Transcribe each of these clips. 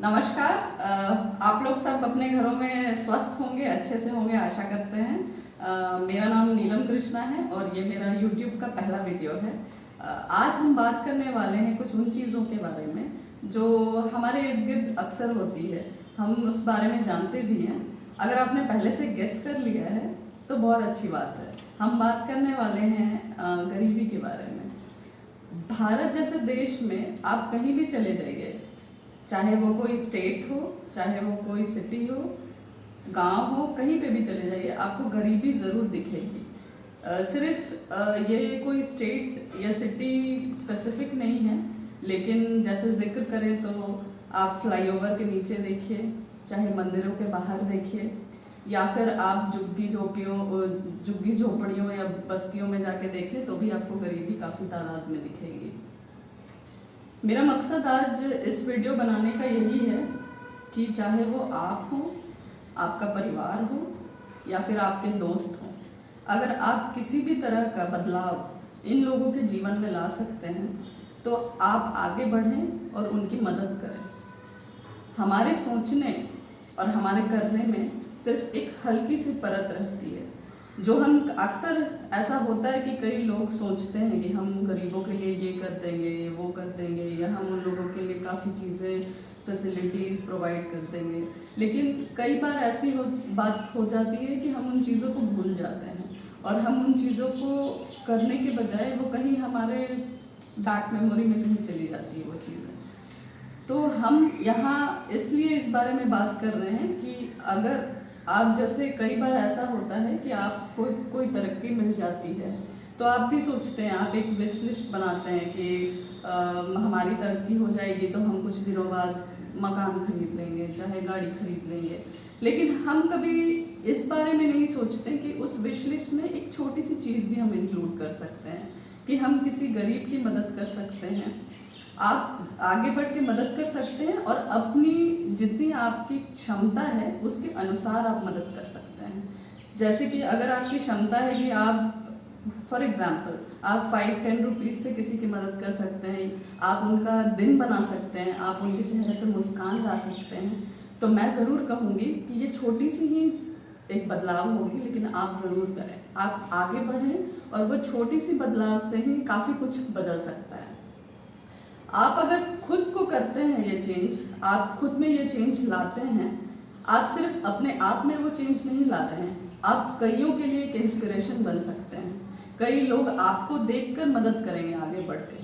नमस्कार। आप लोग सब अपने घरों में स्वस्थ होंगे, अच्छे से होंगे, आशा करते हैं। मेरा नाम नीलम कृष्णा है और ये मेरा YouTube का पहला वीडियो है। आज हम बात करने वाले हैं कुछ उन चीज़ों के बारे में जो हमारे इर्द गिर्द अक्सर होती है, हम उस बारे में जानते भी हैं। अगर आपने पहले से गेस कर लिया है तो बहुत अच्छी बात है। हम बात करने वाले हैं गरीबी के बारे में। भारत जैसे देश में आप कहीं भी चले जाइए, चाहे वो कोई स्टेट हो, चाहे वो कोई सिटी हो, गांव हो, कहीं पे भी चले जाइए आपको गरीबी ज़रूर दिखेगी। सिर्फ ये कोई स्टेट या सिटी स्पेसिफिक नहीं है, लेकिन जैसे जिक्र करें तो आप फ्लाईओवर के नीचे देखिए, चाहे मंदिरों के बाहर देखिए, या फिर आप झुग्गी झोपड़ियों या बस्तियों में जाके देखें तो भी आपको गरीबी काफ़ी तादाद में दिखेगी। मेरा मकसद आज इस वीडियो बनाने का यही है कि चाहे वो आप हो, आपका परिवार हो या फिर आपके दोस्त हों, अगर आप किसी भी तरह का बदलाव इन लोगों के जीवन में ला सकते हैं तो आप आगे बढ़ें और उनकी मदद करें। हमारे सोचने और हमारे करने में सिर्फ एक हल्की सी परत रहती है जो हम अक्सर ऐसा होता है कि कई लोग सोचते हैं कि हम गरीबों के लिए ये कर देंगे, वो कर देंगे, या हम उन लोगों के लिए काफ़ी चीज़ें फैसिलिटीज़ प्रोवाइड कर देंगे। लेकिन कई बार ऐसी बात हो जाती है कि हम उन चीज़ों को भूल जाते हैं और हम उन चीज़ों को करने के बजाय वो कहीं हमारे बैक मेमोरी में कहीं चली जाती है वो चीज़ें। तो हम यहाँ इसलिए इस बारे में बात कर रहे हैं कि अगर आप जैसे कई बार ऐसा होता है कि आपको कोई तरक्की मिल जाती है तो आप भी सोचते हैं, आप एक विश लिस्ट बनाते हैं कि हमारी तरक्की हो जाएगी तो हम कुछ दिनों बाद मकान खरीद लेंगे, चाहे गाड़ी खरीद लेंगे। लेकिन हम कभी इस बारे में नहीं सोचते कि उस विश लिस्ट में एक छोटी सी चीज़ भी हम इंक्लूड कर सकते हैं कि हम किसी गरीब की मदद कर सकते हैं। आप आगे बढ़ के मदद कर सकते हैं और अपनी जितनी आपकी क्षमता है उसके अनुसार आप मदद कर सकते हैं। जैसे कि अगर आपकी क्षमता है कि आप फॉर एग्ज़ाम्पल आप 5-10 रुपीज़ से किसी की मदद कर सकते हैं, आप उनका दिन बना सकते हैं, आप उनके चेहरे पर मुस्कान ला सकते हैं, तो मैं ज़रूर कहूँगी कि ये छोटी सी ही एक बदलाव होगी, लेकिन आप ज़रूर करें। आप आगे बढ़ें और वो छोटी सी बदलाव से ही काफ़ी कुछ बदल सकता है। आप अगर खुद को करते हैं ये चेंज, आप खुद में ये चेंज लाते हैं, आप सिर्फ अपने आप में वो चेंज नहीं ला रहे हैं, आप कईयों के लिए एक इंस्पिरेशन बन सकते हैं। कई लोग आपको देखकर मदद करेंगे आगे बढ़ के।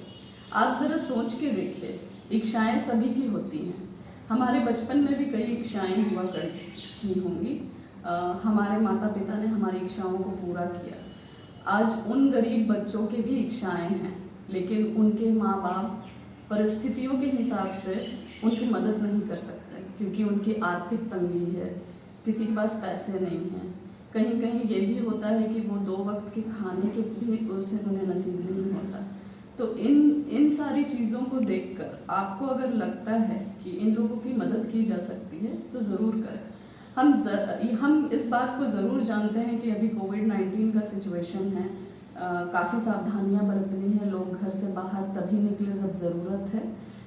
आप ज़रा सोच के देखिए, इच्छाएं सभी की होती हैं। हमारे बचपन में भी कई इच्छाएं हुआ की होंगी। हमारे माता पिता ने हमारी इच्छाओं को पूरा किया। आज उन गरीब बच्चों की भी इच्छाएं हैं, लेकिन उनके माँ बाप परिस्थितियों के हिसाब से उनकी मदद नहीं कर सकते क्योंकि उनकी आर्थिक तंगी है, किसी के पास पैसे नहीं हैं। कहीं कहीं ये भी होता है कि वो 2 वक्त के खाने के भी उसे उन्हें नसीब नहीं होता। तो इन सारी चीज़ों को देखकर आपको अगर लगता है कि इन लोगों की मदद की जा सकती है तो ज़रूर करें। हम इस बात को ज़रूर जानते हैं कि अभी कोविड-19 का सिचुएशन है, काफ़ी सावधानियां बरतनी है, लोग घर से बाहर तभी निकले जब ज़रूरत है,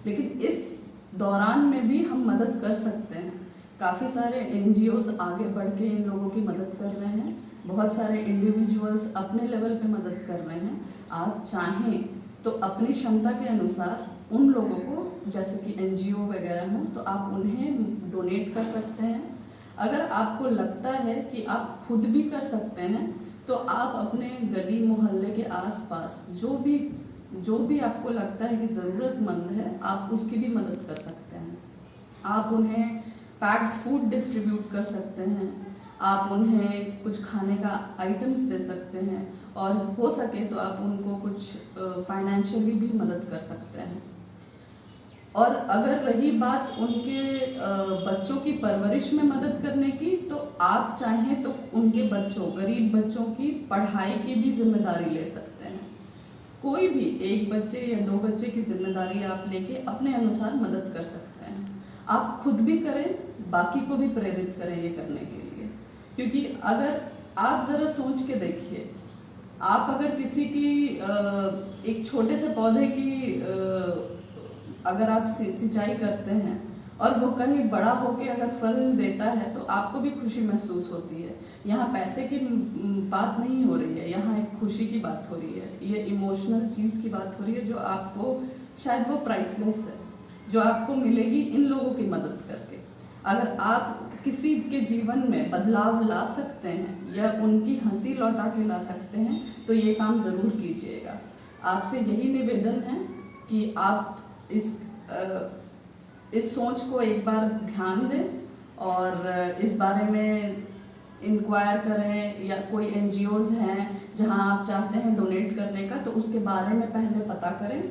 लेकिन इस दौरान में भी हम मदद कर सकते हैं। काफ़ी सारे NGOs आगे बढ़ के इन लोगों की मदद कर रहे हैं, बहुत सारे इंडिविजुअल्स अपने लेवल पे मदद कर रहे हैं। आप चाहें तो अपनी क्षमता के अनुसार उन लोगों को, जैसे कि NGO वगैरह हों, तो आप उन्हें डोनेट कर सकते हैं। अगर आपको लगता है कि आप खुद भी कर सकते हैं तो आप अपने गली मोहल्ले के आसपास जो भी आपको लगता है कि ज़रूरतमंद है, आप उसकी भी मदद कर सकते हैं। आप उन्हें पैक्ड फूड डिस्ट्रीब्यूट कर सकते हैं, आप उन्हें कुछ खाने का आइटम्स दे सकते हैं, और हो सके तो आप उनको कुछ फाइनेंशियली भी मदद कर सकते हैं। और अगर रही बात उनके बच्चों की परवरिश में मदद करने की, तो आप चाहें तो उनके गरीब बच्चों की पढ़ाई की भी जिम्मेदारी ले सकते हैं। कोई भी 1 बच्चे या 2 बच्चे की जिम्मेदारी आप लेके अपने अनुसार मदद कर सकते हैं। आप खुद भी करें, बाकी को भी प्रेरित करें ये करने के लिए। क्योंकि अगर आप ज़रा सोच के देखिए, आप अगर किसी की एक छोटे से पौधे की अगर आप सिंचाई करते हैं और वो कहीं बड़ा होके अगर फल देता है तो आपको भी खुशी महसूस होती है। यहाँ पैसे की बात नहीं हो रही है, यहाँ एक खुशी की बात हो रही है, ये इमोशनल चीज़ की बात हो रही है जो आपको शायद वो प्राइसलेस है, जो आपको मिलेगी इन लोगों की मदद करके। अगर आप किसी के जीवन में बदलाव ला सकते हैं या उनकी हंसी लौटा के ला सकते हैं तो ये काम ज़रूर कीजिएगा। आपसे यही निवेदन है कि आप इस सोच को एक बार ध्यान दें और इस बारे में इंक्वायर करें, या कोई NGOs हैं जहां आप चाहते हैं डोनेट करने का तो उसके बारे में पहले पता करें।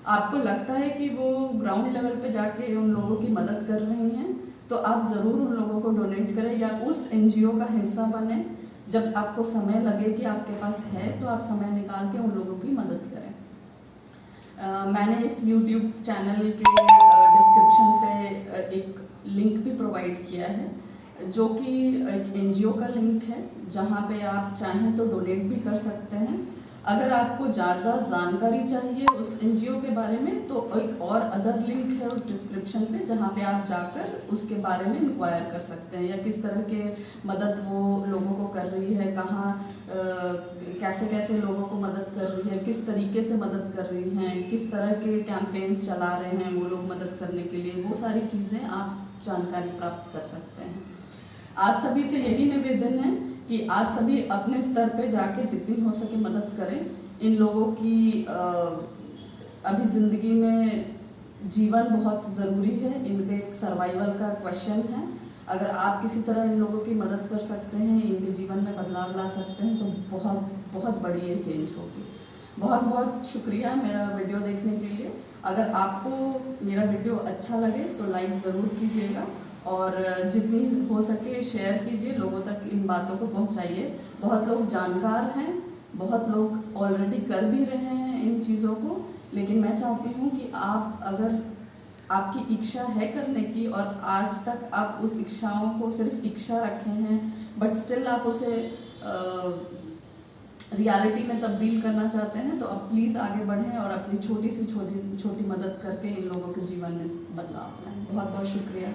आपको लगता है कि वो ग्राउंड लेवल पे जाके उन लोगों की मदद कर रही हैं तो आप ज़रूर उन लोगों को डोनेट करें या उस NGO का हिस्सा बने। जब आपको समय लगे कि आपके पास है तो आप समय निकाल के उन लोगों की मदद करें। मैंने इस YouTube चैनल के डिस्क्रिप्शन पे एक लिंक भी प्रोवाइड किया है जो कि एक NGO का लिंक है जहाँ पे आप चाहें तो डोनेट भी कर सकते हैं। अगर आपको ज़्यादा जानकारी चाहिए उस NGO के बारे में तो एक और अदर लिंक है उस डिस्क्रिप्शन पे जहाँ पे आप जाकर उसके बारे में इंक्वायर कर सकते हैं, या किस तरह के मदद वो लोगों को कर रही है, कहाँ कैसे कैसे लोगों को मदद कर रही है, किस तरीके से मदद कर रही हैं, किस तरह के कैंपेन्स चला रहे हैं वो लोग मदद करने के लिए, वो सारी चीज़ें आप जानकारी प्राप्त कर सकते हैं। आप सभी से यही निवेदन है कि आप सभी अपने स्तर पे जाके जितनी हो सके मदद करें। इन लोगों की अभी ज़िंदगी में जीवन बहुत ज़रूरी है, इनके एक सर्वाइवल का क्वेश्चन है। अगर आप किसी तरह इन लोगों की मदद कर सकते हैं, इनके जीवन में बदलाव ला सकते हैं तो बहुत बहुत बड़ी ये चेंज होगी। बहुत बहुत शुक्रिया मेरा वीडियो देखने के लिए। अगर आपको मेरा वीडियो अच्छा लगे तो लाइक ज़रूर कीजिएगा और जितनी हो सके शेयर कीजिए, लोगों तक इन बातों को पहुंचाइए। बहुत लोग जानकार हैं, बहुत लोग ऑलरेडी कर भी रहे हैं इन चीज़ों को, लेकिन मैं चाहती हूं कि आप, अगर आपकी इच्छा है करने की और आज तक आप उस इच्छाओं को सिर्फ इच्छा रखे हैं बट स्टिल आप उसे रियलिटी में तब्दील करना चाहते हैं तो आप प्लीज़ आगे बढ़ें और अपनी छोटी से छोटी मदद करके इन लोगों के जीवन में बदलाव लाएं। बहुत बहुत शुक्रिया।